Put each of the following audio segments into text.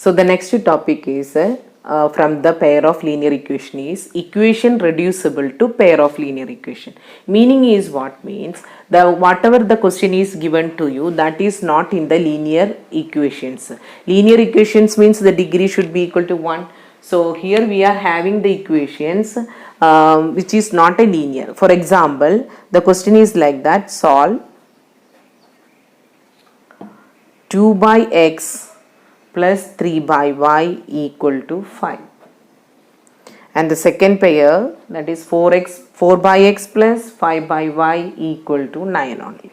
So the next topic is from the pair of linear equation is equation reducible to pair of linear equation. Meaning is what means the whatever the question is given to you, that is not in the linear equations. Linear equations means the degree should be equal to 1. So here we are having the equations which is not a linear. For example, the question is like that: solve 2 by x plus 3 by y equal to 5. And the second pair, that is 4 by x plus 5 by y equal to 9 only.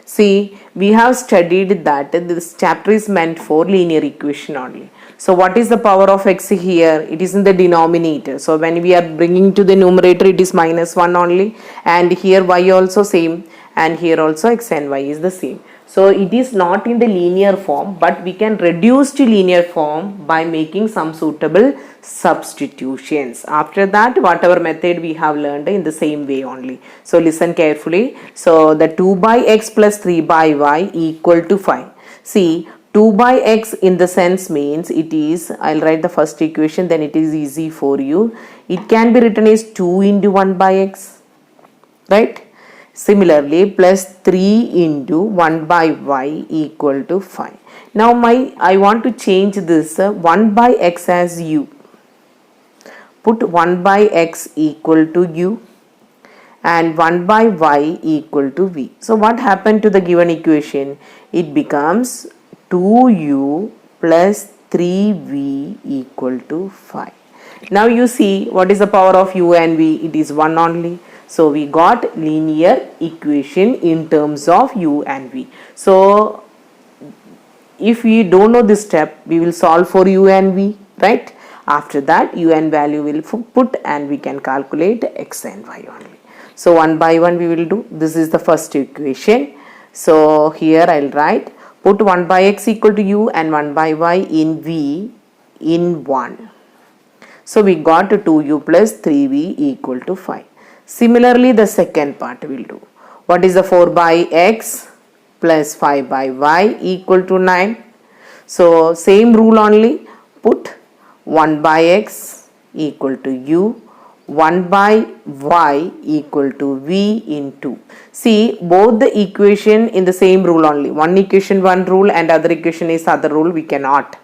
See, we have studied that this chapter is meant for linear equation only. So what is the power of x here? It is in the denominator. So when we are bringing to the numerator, it is minus 1 only. And here y also same. And here also x and y is the same. So it is not in the linear form, but we can reduce to linear form by making some suitable substitutions. After that, whatever method we have learned in the same way only. So listen carefully. So the 2 by x plus 3 by y equal to 5. See, 2 by x in the sense means it is, I'll write the first equation, then it is easy for you. It can be written as 2 into 1 by x, right? Similarly, plus 3 into 1 by y equal to 5. Now I want to change this 1 by x as u. Put 1 by x equal to u and 1 by y equal to v. So what happened to the given equation? It becomes 2u plus 3v equal to 5. Now you see what is the power of u and v? It is 1 only. So we got linear equation in terms of u and v. So if we don't know this step, we will solve for u and v, right? After that, u and value will put and we can calculate x and y only. So one by one we will do. This is the first equation. So here I'll write, put 1 by x equal to u and 1 by y in v in 1. So we got 2u plus 3v equal to 5. Similarly, the second part will do. What is the 4 by x plus 5 by y equal to 9? So same rule only. Put 1 by x equal to u, 1 by y equal to v in 2. See, both the equation in the same rule only. One equation one rule and other equation is other rule. We cannot.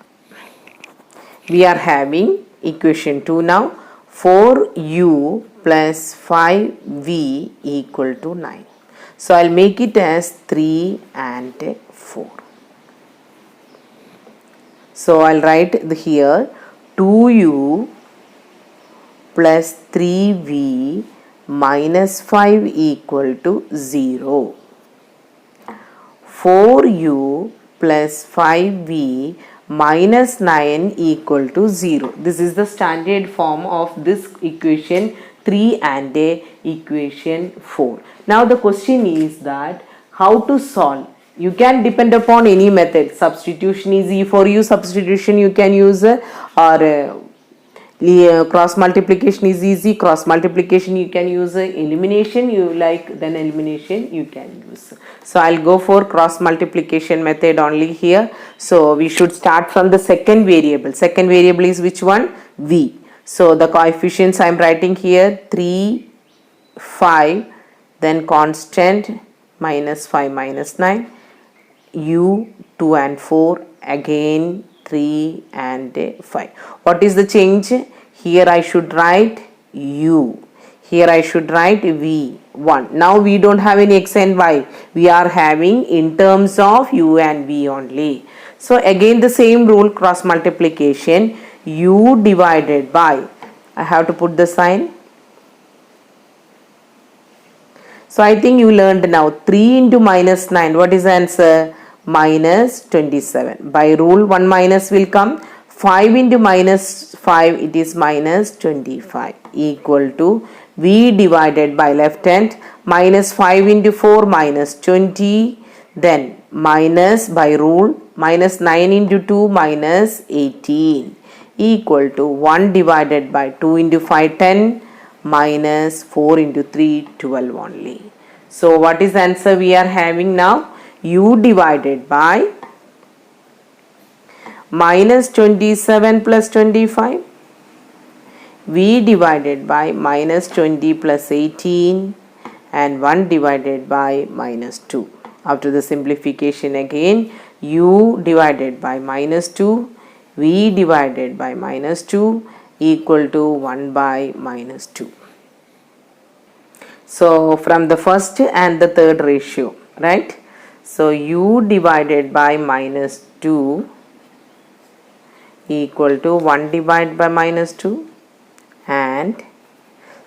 We are having equation 2 now. 4u plus 5v equal to 9. So I'll make it as 3 and 4. So I'll write here 2u plus 3v minus 5 equal to 0. 4u plus 5v minus 9 equal to 0. This is the standard form of this equation 3 and equation 4. Now the question is that how to solve. You can depend upon any method. Substitution is easy for you. Substitution you can use or cross multiplication is easy. Cross multiplication you can use. Elimination you like, then elimination you can use. So I'll go for cross multiplication method only here. So we should start from the second variable. Second variable is which one? V. So the coefficients I am writing here 3, 5, then constant minus 5 minus 9, u 2 and 4, again 3 and 5. What is the change? Here I should write u. Here I should write v 1. Now we don't have any x and y. We are having in terms of u and v only. So again the same rule, cross multiplication, u divided by, I have to put the sign. So I think you learned now 3 into minus 9. What is the answer? Minus 27. By rule 1 minus will come. 5 into minus 5, it is minus 25 equal to v divided by left hand minus 5 into 4 minus 20, then minus by rule minus 9 into 2 minus 18 equal to 1 divided by 2 into 5 10 minus 4 into 3 12 only. So what is the answer we are having now? U divided by minus 27 plus 25, v divided by minus 20 plus 18, and 1 divided by minus 2. After the simplification again, u divided by minus 2, v divided by minus 2 equal to 1 by minus 2. So from the first and the third ratio, right? So u divided by minus 2 equal to 1 divided by minus 2, and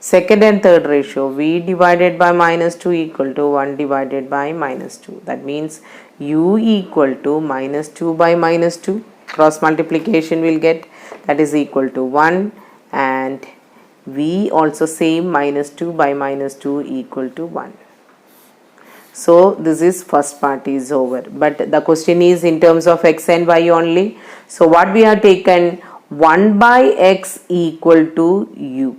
second and third ratio, v divided by minus 2 equal to 1 divided by minus 2. That means u equal to minus 2 by minus 2. Cross multiplication will get, that is equal to 1, and v also same, minus 2 by minus 2 equal to 1. So this is first part is over, but the question is in terms of x and y only. So what we have taken, 1 by x equal to u,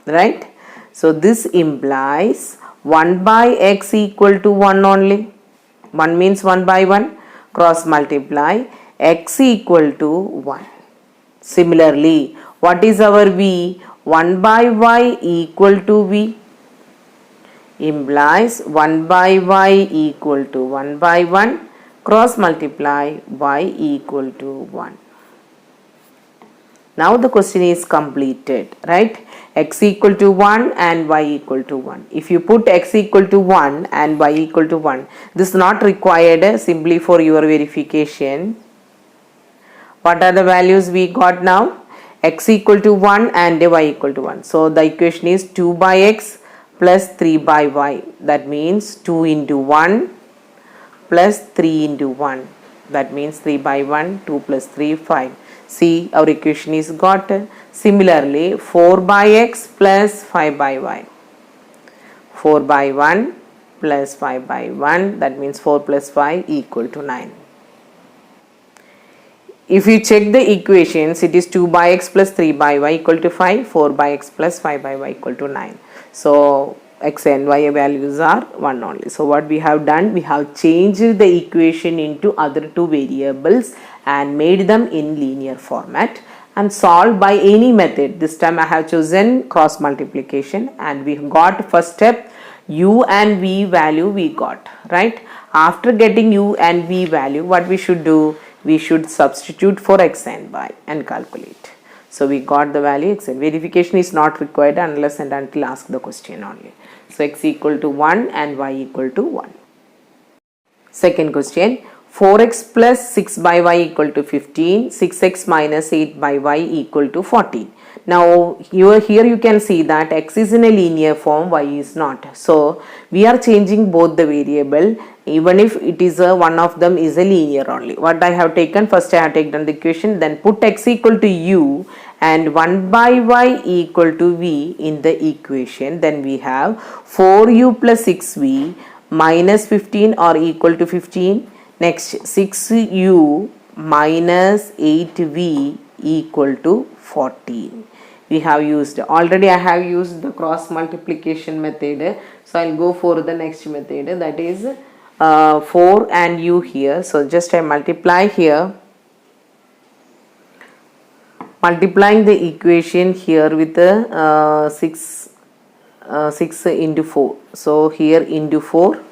right? So this implies 1 by x equal to 1 only. 1 means 1 by 1, cross multiply, x equal to 1. Similarly, what is our v? 1 by y equal to v, implies 1 by y equal to 1 by 1, cross multiply, y equal to 1. Now the question is completed, right? X equal to 1 and y equal to 1. If you put x equal to 1 and y equal to 1, this is not required, simply for your verification. What are the values we got now? X equal to 1 and y equal to 1. So the equation is 2 by x plus 3 by y. That means 2 into 1 plus 3 into 1. That means 3 by 1, 2 plus 3, 5. See, our equation is got. Similarly, 4 by x plus 5 by y. 4 by 1 plus 5 by 1, that means 4 plus 5 equal to 9. If you check the equations, it is 2 by x plus 3 by y equal to 5, 4 by x plus 5 by y equal to 9. So x and y values are 1 only. So what we have done, we have changed the equation into other two variables and made them in linear format and solved by any method. This time I have chosen cross multiplication, and we got first step u and v value we got, right? After getting u and v value, what we should do? We should substitute for x and y and calculate. So we got the value x, and verification is not required unless and until ask the question only. So x equal to 1 and y equal to 1. Second question, 4x plus 6 by y equal to 15, 6x minus 8 by y equal to 14. Now here you can see that x is in a linear form, y is not. So we are changing both the variable, even if it is one of them is a linear only. What I have taken, first I have taken the equation, then put x equal to u and 1 by y equal to v in the equation. Then we have 4u plus 6v minus 15 or equal to 15. Next, 6u minus 8v equal to 14. We have used, already I have used the cross multiplication method. So I'll go for the next method, that is 4 and u here. So just I multiply here, multiplying the equation here with the 6 into 4. So here into 4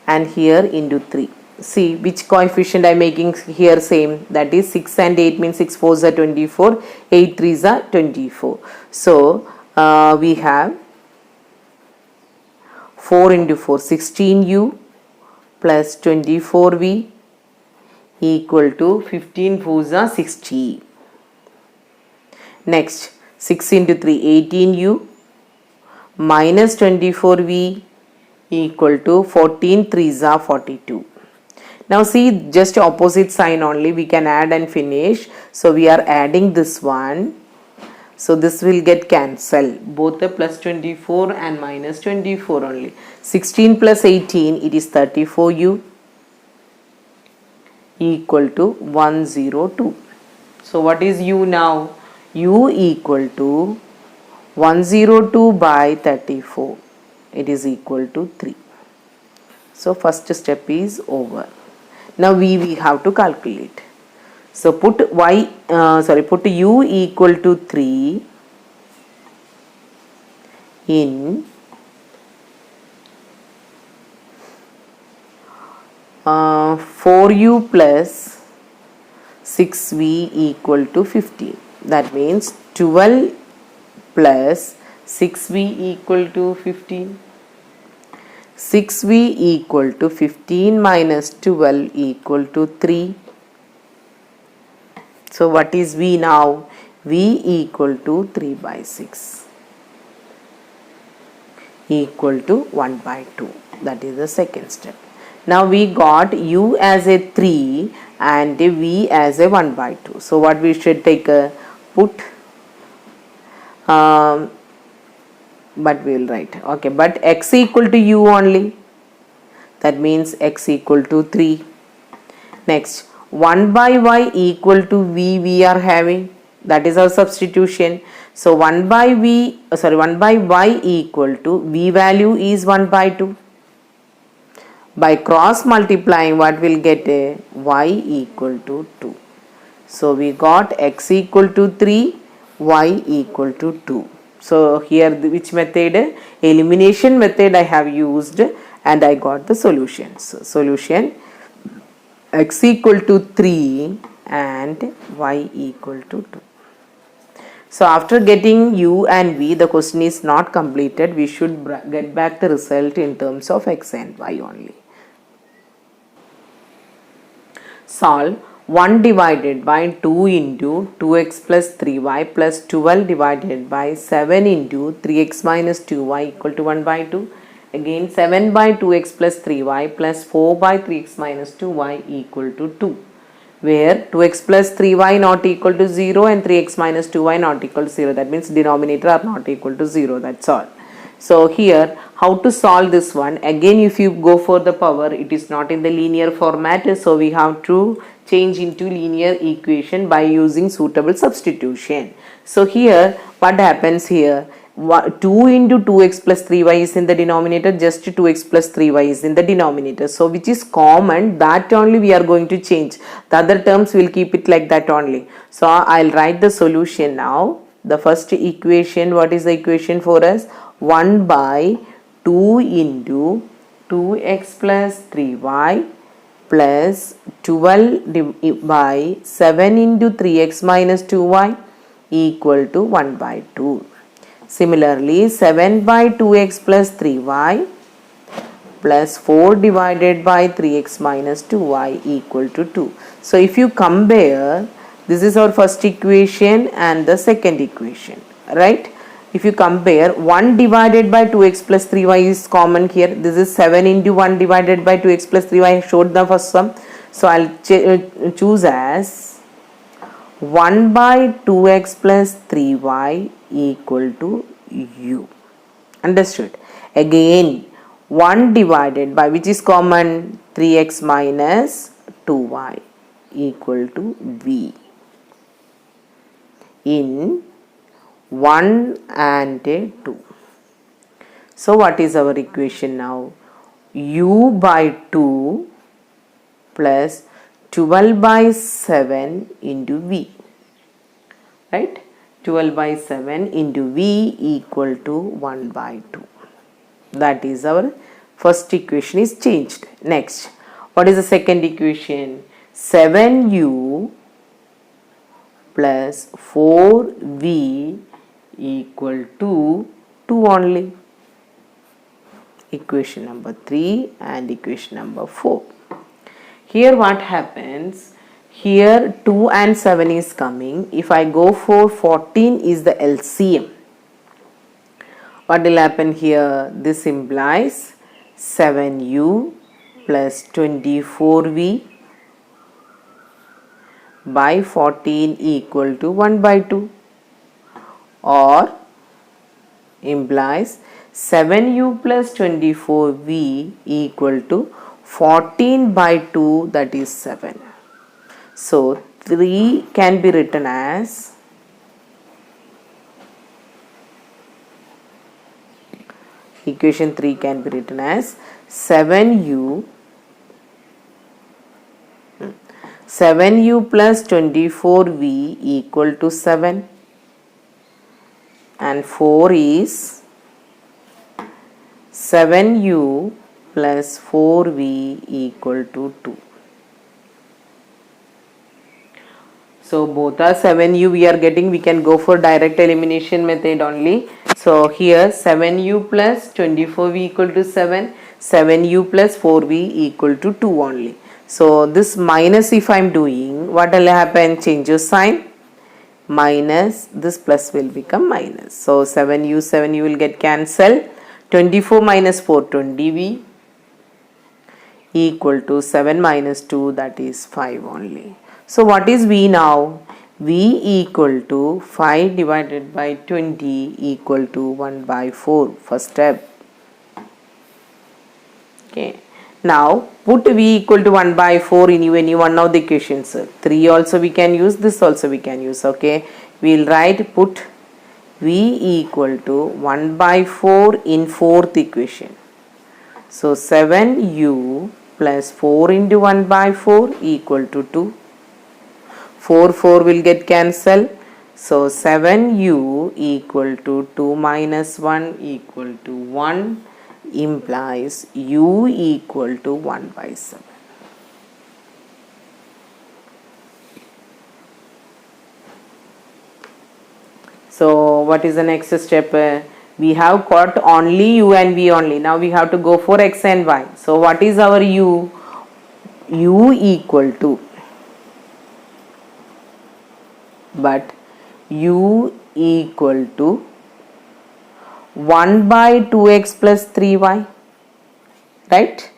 and here into 3. See which coefficient I am making here same, that is 6 and 8 means 6 4s are 24, 8 3s are 24. So we have 4 into 4, 16u plus 24v equal to 15 4s are 60. Next, 6 into 3, 18u minus 24v equal to 14 3s are 42. Now see, just opposite sign only, we can add and finish. So we are adding this one. So this will get cancelled, both the plus 24 and minus 24 only. 16 plus 18, it is 34u equal to 102. So what is u now? U equal to 102 by 34. It is equal to 3. So first step is over. Now we have to calculate. So put put u equal to 3 in 4u plus 6v equal to 15. That means 12 plus 6v equal to 15. 6v equal to 15 minus 12 equal to 3. So what is v now? v equal to 3 by 6 equal to 1 by 2. That is the second step. Now we got u as a 3 and v as a 1 by 2. So what we should take put but we will write, okay, but x equal to u only. That means x equal to 3. Next, 1 by y equal to v we are having. That is our substitution. So 1 by y equal to v value is 1 by 2. By cross multiplying, what will get a y equal to 2. So we got x equal to 3, y equal to 2. So here which method? Elimination method I have used and I got the solution. So solution, x equal to 3 and y equal to 2. So after getting u and v, the question is not completed. We should get back the result in terms of x and y only. Solve 1 divided by 2 into 2x plus 3y plus 12 divided by 7 into 3x minus 2y equal to 1 by 2. Again 7 by 2x plus 3y plus 4 by 3x minus 2y equal to 2. Where 2x plus 3y not equal to 0 and 3x minus 2y not equal to 0. That means denominator are not equal to 0. That's all. So here how to solve this one? Again, if you go for the power, it is not in the linear format. So we have to change into linear equation by using suitable substitution. So here what happens here? 2 into 2x plus 3y is in the denominator, just 2x plus 3y is in the denominator. So which is common, that only we are going to change. The other terms will keep it like that only. So I'll write the solution now. The first equation, what is the equation for us? 1 by 2 into 2x plus 3y plus 12 by 7 into 3x minus 2y equal to 1 by 2. Similarly, 7 by 2x plus 3y plus 4 divided by 3x minus 2y equal to 2. So if you compare, this is our first equation and the second equation, right? If you compare, 1 divided by 2x plus 3y is common here. This is 7 into 1 divided by 2x plus 3y. I showed the first sum. So I'll choose as 1 by 2x plus 3y equal to u. Understood? Again, 1 divided by, which is common, 3x minus 2y equal to v in 1 and 2. So what is our equation now? U by 2 plus 12 by 7 into v, right? 12 by 7 into v equal to 1 by 2. That is our first equation is changed. Next, what is the second equation? 7u plus 4v equal to 2 only. Equation number 3 and equation number 4. Here what happens? Here 2 and 7 is coming. If I go for 14 is the LCM. What will happen here? This implies 7u plus 24v by 14 equal to 1 by 2, or implies 7u plus 24v equal to 14 by 2, that is 7. So 3 can be written as equation 3 can be written as 7u 7u plus 24v equal to 7, and 4 is 7u plus 4v equal to 2. So both are 7u we are getting, we can go for direct elimination method only. So here 7u plus 24v equal to 7, 7u plus 4v equal to 2 only. So this minus if I am doing, what will happen? Change your sign, minus, this plus will become minus. So 7u will get cancelled. 24 minus 4, 20v equal to 7 minus 2, that is 5 only. So what is v now? V equal to 5 divided by 20 equal to 1 by 4. First step. Okay. Now put v equal to 1 by 4 in any one of the equations. 3 also we can use, this also we can use. Okay. We will write, put v equal to 1 by 4 in fourth equation. So 7u plus 4 into 1 by 4 equal to 2. 4 will get cancelled. So 7u equal to 2 minus 1 equal to 1 implies u equal to 1 by 7. So what is the next step? We have got only u and v only. Now we have to go for x and y. So what is our u? U equal to, but u equal to 1 by 2x plus 3y, right?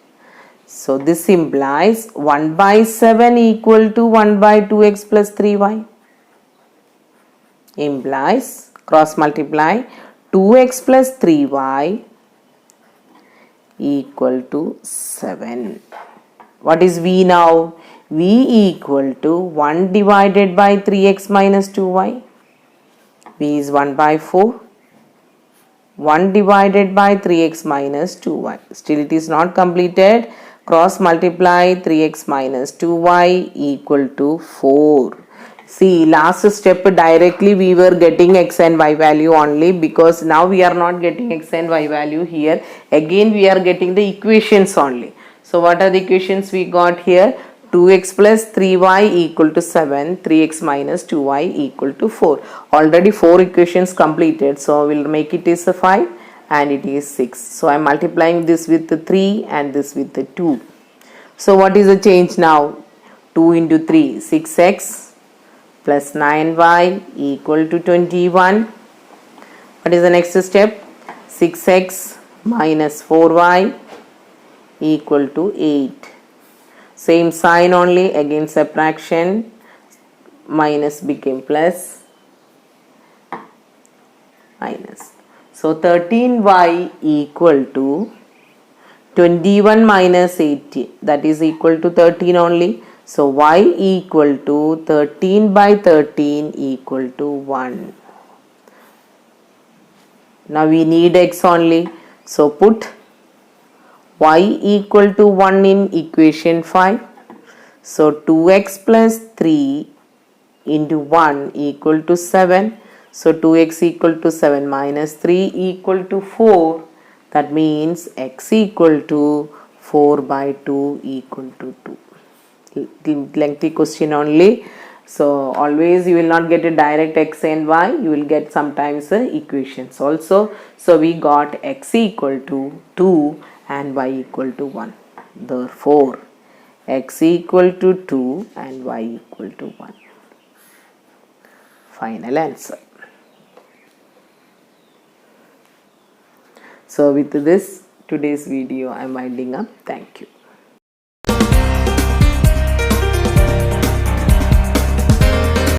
So this implies 1 by 7 equal to 1 by 2x plus 3y, implies cross multiply 2x plus 3y equal to 7. What is v now? V equal to 1 divided by 3x minus 2y. V is 1 by 4. 1 divided by 3x minus 2y. Still it is not completed. Cross multiply 3x minus 2y equal to 4. See, last step directly we were getting x and y value only, because now we are not getting x and y value here. Again we are getting the equations only. So what are the equations we got here? 2x plus 3y equal to 7, 3x minus 2y equal to 4. Already 4 equations completed, so we'll make it is a 5 and it is 6. So I'm multiplying this with the 3 and this with the 2. So what is the change now? 2 into 3, 6x plus 9y equal to 21. What is the next step? 6x minus 4y equal to 8. Same sign only, again subtraction, minus became plus, minus. So 13y equal to 21 minus 18, that is equal to 13 only. So y equal to 13 by 13 equal to 1. Now we need x only. So put y equal to 1 in equation 5. So 2x plus 3 into 1 equal to 7. So 2x equal to 7 minus 3 equal to 4. That means x equal to 4 by 2 equal to 2. Lengthy question only. So always you will not get a direct x and y, you will get sometimes equations also. So we got x equal to 2 and y equal to 1. Therefore x equal to 2 and y equal to 1. Final answer. So with this today's video I am winding up. Thank you.